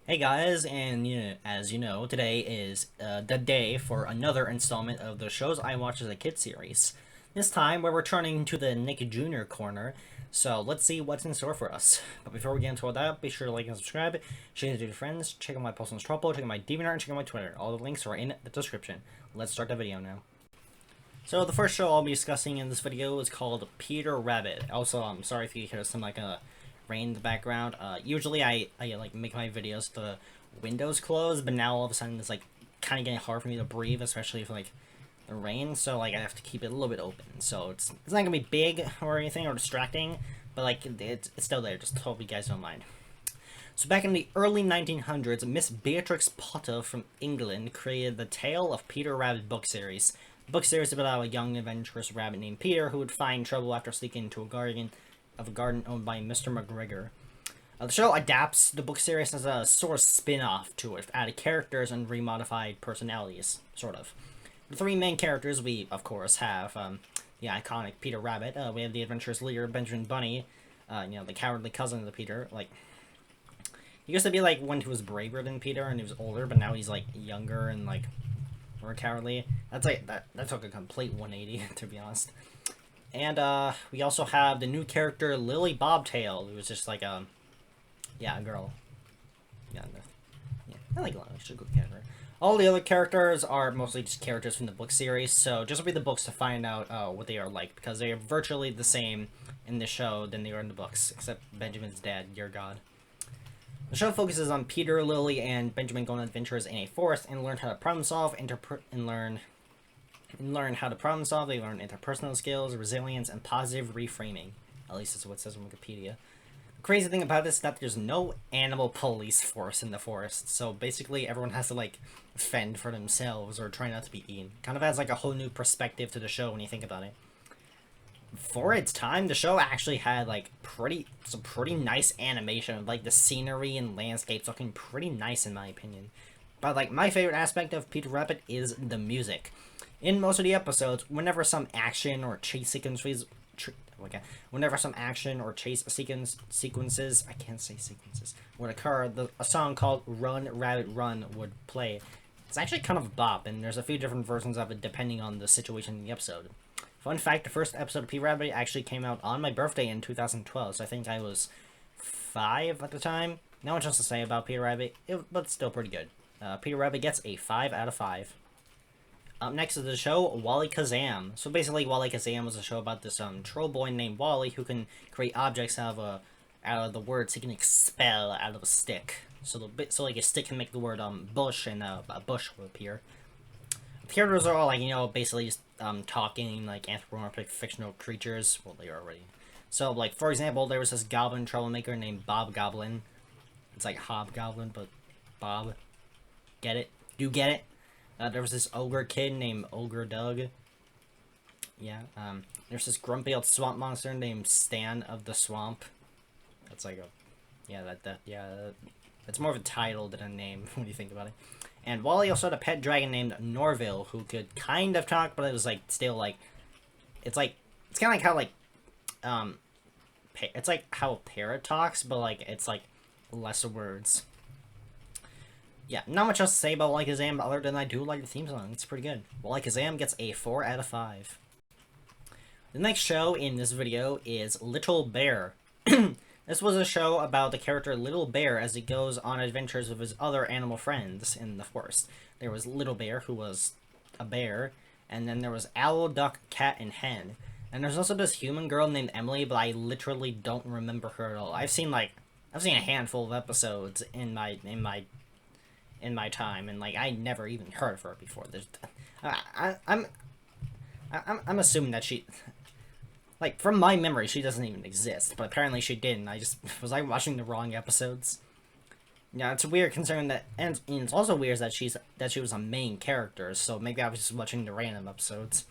Hey guys, and as you know, today is the day for another installment of the shows I watched as a kid series. This time, we're returning to the Nick Jr. corner, so let's see what's in store for us. But before we get into all that, be sure to like and subscribe, share it with your friends, check out my posts on Tropo, check out my DeviantArt, and check out my Twitter. All the links are in the description. Let's start the video now. So the first show I'll be discussing in this video is called Peter Rabbit. Also, I'm sorry if you hear some rain in the background. Usually I like make my videos the windows closed, but now all of a sudden it's like kind of getting hard for me to breathe, especially if like the rain. So like I have to keep it a little bit open. So it's not gonna be big or anything or distracting, but like it's still there. Just hope you guys don't mind. So back in the early 1900s, Miss Beatrix Potter from England created the Tale of Peter Rabbit book series. The book series is about a young adventurous rabbit named Peter who would find trouble after sneaking into a garden owned by Mr. McGregor. The show adapts the book series as a sort of spin-off to it, added characters and remodified personalities, sort of. The three main characters we, of course, have the iconic Peter Rabbit. We have the adventurous leader Benjamin Bunny, the cowardly cousin of the Peter. Like, he used to be like one who was braver than Peter, and he was older, but now he's like younger and like more cowardly. That's like that took a complete 180 to be honest. And we also have the new character Lily Bobtail, who was just like a girl. Yeah, I like Lily. She's a good character. All the other characters are mostly just characters from the book series, so just read the books to find out what they are like, because they are virtually the same in the show than they are in the books, except Benjamin's dad, dear God. The show focuses on Peter, Lily, and Benjamin going on adventures in a forest and learn how to problem solve, learn how to problem solve. They learn interpersonal skills, resilience, and positive reframing. At least that's what it says on Wikipedia. The crazy thing about this is that there's no animal police force in the forest, so basically everyone has to like fend for themselves or try not to be eaten. Kind of adds like a whole new perspective to the show when you think about it. For its time, the show actually had like some pretty nice animation, like the scenery and landscapes looking pretty nice in my opinion. But like my favorite aspect of Peter Rabbit is the music. In most of the episodes, whenever some action or chase sequences, I can't say sequences, would occur, a song called Run, Rabbit, Run would play. It's actually kind of a bop, and there's a few different versions of it depending on the situation in the episode. Fun fact, the first episode of Peter Rabbit actually came out on my birthday in 2012, so I think I was 5 at the time. Not much else to say about Peter Rabbit, but it's still pretty good. Peter Rabbit gets a 5 out of 5. Up next is the show Wally Kazam. So basically, Wally Kazam was a show about this troll boy named Wally who can create objects out of the words he can expel out of a stick. So like a stick can make the word bush, and a bush will appear. The characters are all like basically just talking like anthropomorphic fictional creatures. Well, they are already. So like for example, there was this goblin troublemaker named Bob Goblin. It's like Hobgoblin, but Bob. Get it? You get it? There was this ogre kid named Ogre Doug. Yeah, there's this grumpy old swamp monster named Stan of the Swamp. That's like that's more of a title than a name when you think about it. And Wally also had a pet dragon named Norville who could kind of talk, but it was like still like, it's kind of like how like, it's like how a parrot talks, but like it's like less words. Yeah, not much else to say about Wally Kazam other than I do like the theme song. It's pretty good. Wally Kazam gets a 4 out of 5. The next show in this video is Little Bear. This was a show about the character Little Bear as he goes on adventures with his other animal friends in the forest. There was Little Bear, who was a bear, and then there was Owl, Duck, Cat, and Hen. And there's also this human girl named Emily, but I literally don't remember her at all. I've seen a handful of episodes in my time, and like I never even heard of her before. I'm assuming that she, like from my memory, she doesn't even exist, but apparently she did, and I just was I watching the wrong episodes. Yeah, it's weird considering that, and it's also weird that she was a main character, so maybe I was just watching the random episodes.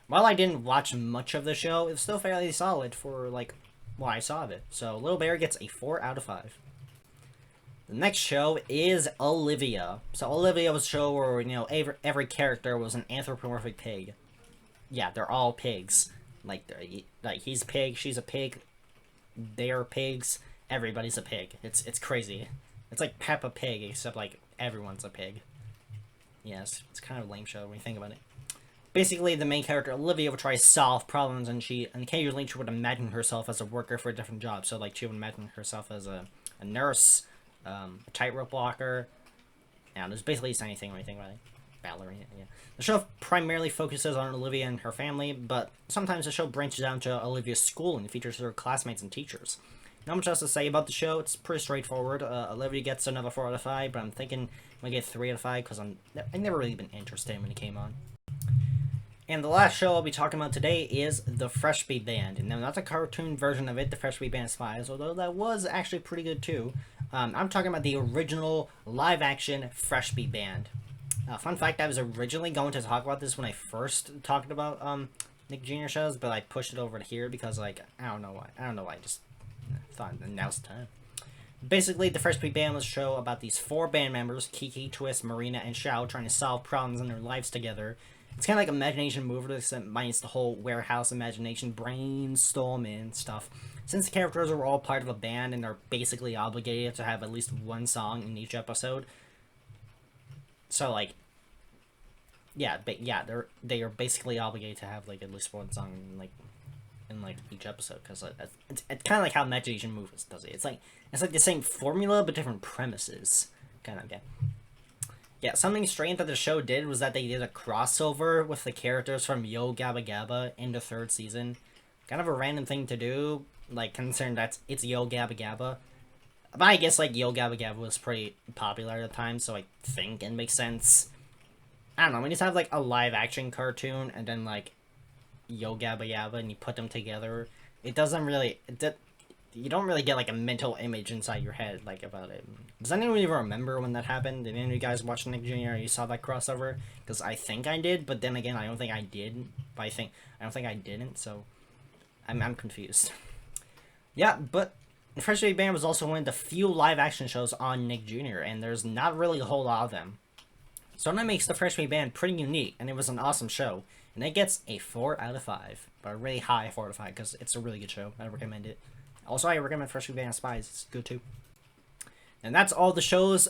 While I didn't watch much of the show, it's still fairly solid for like what I saw of it. So Little Bear gets a 4 out of 5. The next show is Olivia. So Olivia was a show where, every character was an anthropomorphic pig. Yeah, they're all pigs. Like he's a pig, she's a pig, they're pigs, everybody's a pig. It's crazy. It's like Peppa Pig, except like everyone's a pig. Yes, it's kind of a lame show when you think about it. Basically, the main character Olivia would try to solve problems, and occasionally she would imagine herself as a worker for a different job. So like she would imagine herself as a nurse, a tightrope walker. Yeah, there's basically anything when you think about it. Ballerina, yeah. The show primarily focuses on Olivia and her family, but sometimes the show branches out to Olivia's school and features her classmates and teachers. Not much else to say about the show. It's pretty straightforward. Olivia gets another 4 out of 5, but I'm thinking I get 3 out of 5 because I've never really been interested when it came on. And the last show I'll be talking about today is The Freshby Band. And now, not the cartoon version of it, The Freshby Band Spies, although that was actually pretty good too. I'm talking about the original live-action Freshby Band. Fun fact, I was originally going to talk about this when I first talked about Nick Jr. shows, but I pushed it over to here because, like, I don't know why. I just thought now's the time. Basically, the Freshby Band was a show about these 4 band members, Kiki, Twist, Marina, and Xiao, trying to solve problems in their lives together. It's kind of like Imagination Mover, except minus the whole warehouse imagination brainstorming stuff. Since the characters are all part of a band and are basically obligated to have at least one song in each episode, so like, yeah, but yeah, they are basically obligated to have like at least one song in each episode, because like, it's kind of like how Imagination Movies does it. It's like the same formula but different premises, kind of. Yeah, something strange that the show did was that they did a crossover with the characters from Yo Gabba Gabba in the 3rd season. Kind of a random thing to do, like, considering that it's Yo Gabba Gabba. But I guess, like, Yo Gabba Gabba was pretty popular at the time, so I think it makes sense. I don't know, when you have, like, a live-action cartoon, and then, like, Yo Gabba Gabba, and you put them together, it doesn't really... you don't really get, like, a mental image inside your head, like, about it. Does anyone even remember when that happened? Did any of you guys watch Nick Jr. or you saw that crossover? Because I think I did, but then again, I don't think I did. But I don't think I didn't, so... I'm confused. Yeah, but the Freshby Band was also one of the few live-action shows on Nick Jr., and there's not really a whole lot of them. So that makes the Freshby Band pretty unique, and it was an awesome show. And it gets a 4 out of 5. But a really high 4 out of 5, because it's a really good show. I recommend it. Also, I recommend Freshby Band Spies. It's good too. And that's all the shows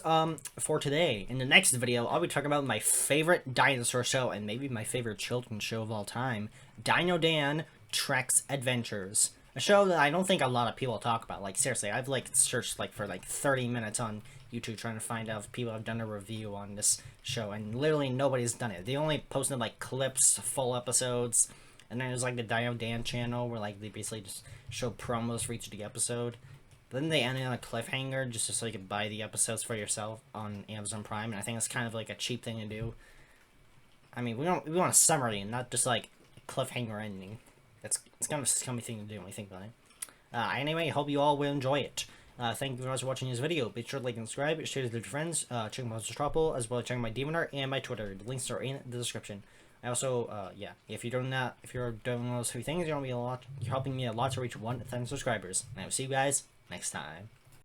for today. In the next video, I'll be talking about my favorite dinosaur show and maybe my favorite children's show of all time, Dino Dan Trek's Adventures. A show that I don't think a lot of people talk about. Like, seriously, I've like searched like for like 30 minutes on YouTube trying to find out if people have done a review on this show, and literally nobody's done it. They only posted like clips, full episodes, and then there's like the Dino Dan channel where like they basically just show promos for each of the episode. But then they end on a cliffhanger just so you can buy the episodes for yourself on Amazon Prime, and I think it's kind of like a cheap thing to do. I mean, we want a summary and not just like a cliffhanger ending. It's kind of a scummy thing to do when you think about it. Anyway, I hope you all will enjoy it. Thank you very much for watching this video. Be sure to like and subscribe, share it with your friends, check my Trouble, as well as check my Demon Art and my Twitter. The links are in the description. I also, yeah, if you're doing those 3 things, you're helping me a lot to reach 1,000 subscribers. And I will see you guys next time.